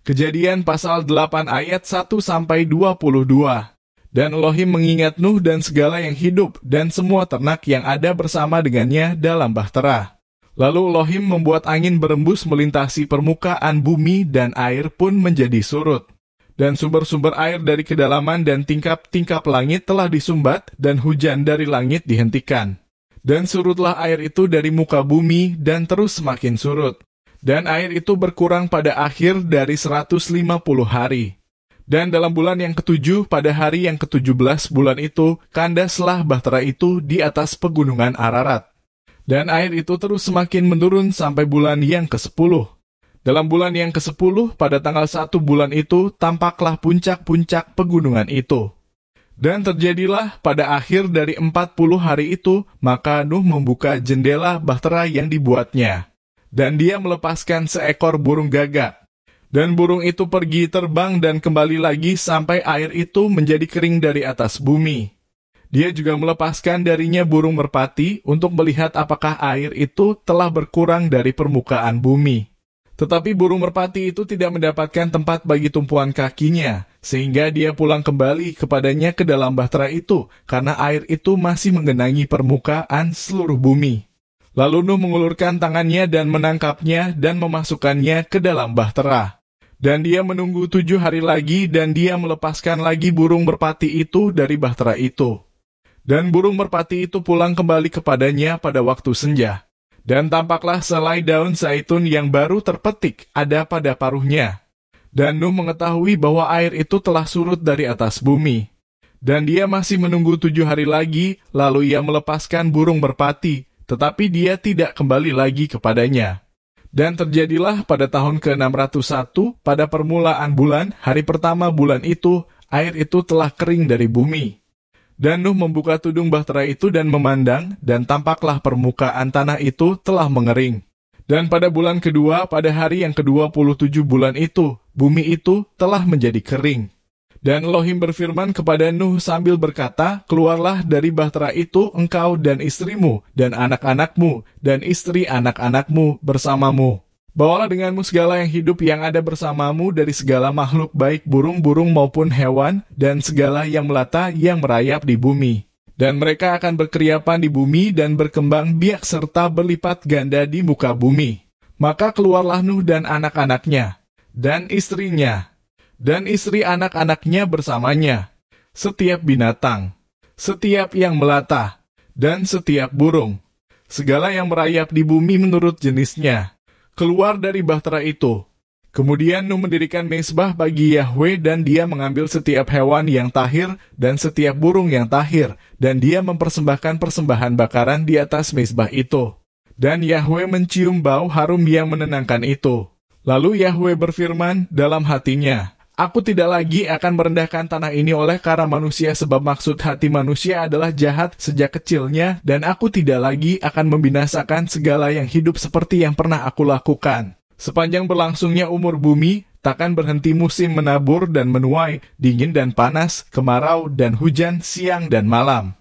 Kejadian pasal 8 ayat 1-22. Dan Elohim mengingat Nuh dan segala yang hidup dan semua ternak yang ada bersama dengannya dalam bahtera. Lalu Elohim membuat angin berembus melintasi permukaan bumi dan air pun menjadi surut. Dan sumber-sumber air dari kedalaman dan tingkap-tingkap langit telah disumbat dan hujan dari langit dihentikan. Dan surutlah air itu dari muka bumi dan terus semakin surut. Dan air itu berkurang pada akhir dari 150 hari. Dan dalam bulan yang ketujuh, pada hari yang ke-17 bulan itu, kandaslah bahtera itu di atas pegunungan Ararat. Dan air itu terus semakin menurun sampai bulan yang ke-10. Dalam bulan yang ke-10, pada tanggal 1 bulan itu, tampaklah puncak-puncak pegunungan itu. Dan terjadilah pada akhir dari 40 hari itu, maka Nuh membuka jendela bahtera yang dibuatnya. Dan dia melepaskan seekor burung gagak. Dan burung itu pergi terbang dan kembali lagi sampai air itu menjadi kering dari atas bumi. Dia juga melepaskan darinya burung merpati untuk melihat apakah air itu telah berkurang dari permukaan bumi. Tetapi burung merpati itu tidak mendapatkan tempat bagi tumpuan kakinya, sehingga dia pulang kembali kepadanya ke dalam bahtera itu, karena air itu masih menggenangi permukaan seluruh bumi. Lalu Nuh mengulurkan tangannya dan menangkapnya dan memasukkannya ke dalam bahtera. Dan dia menunggu 7 hari lagi dan dia melepaskan lagi burung merpati itu dari bahtera itu. Dan burung merpati itu pulang kembali kepadanya pada waktu senja. Dan tampaklah selai daun zaitun yang baru terpetik ada pada paruhnya. Dan Nuh mengetahui bahwa air itu telah surut dari atas bumi. Dan dia masih menunggu 7 hari lagi, lalu ia melepaskan burung merpati, tetapi dia tidak kembali lagi kepadanya. Dan terjadilah pada tahun ke-601, pada permulaan bulan, hari pertama bulan itu, air itu telah kering dari bumi. Dan Nuh membuka tudung bahtera itu dan memandang, dan tampaklah permukaan tanah itu telah mengering. Dan pada bulan kedua, pada hari yang ke-27 bulan itu, bumi itu telah menjadi kering. Dan Elohim berfirman kepada Nuh sambil berkata, keluarlah dari bahtera itu engkau dan istrimu, dan anak-anakmu, dan istri anak-anakmu bersamamu. Bawalah denganmu segala yang hidup yang ada bersamamu dari segala makhluk baik burung-burung maupun hewan, dan segala yang melata yang merayap di bumi. Dan mereka akan berkeriapan di bumi dan berkembang biak serta berlipat ganda di muka bumi. Maka keluarlah Nuh dan anak-anaknya, dan istrinya, dan istri anak-anaknya bersamanya, setiap binatang, setiap yang melata, dan setiap burung, segala yang merayap di bumi menurut jenisnya, keluar dari bahtera itu. Kemudian Nuh mendirikan mezbah bagi Yahwe dan dia mengambil setiap hewan yang tahir dan setiap burung yang tahir, dan dia mempersembahkan persembahan bakaran di atas mezbah itu. Dan Yahwe mencium bau harum yang menenangkan itu. Lalu Yahwe berfirman dalam hatinya, aku tidak lagi akan merendahkan tanah ini oleh kara manusia sebab maksud hati manusia adalah jahat sejak kecilnya dan aku tidak lagi akan membinasakan segala yang hidup seperti yang pernah aku lakukan. Sepanjang berlangsungnya umur bumi, takkan berhenti musim menabur dan menuai, dingin dan panas, kemarau dan hujan, siang dan malam.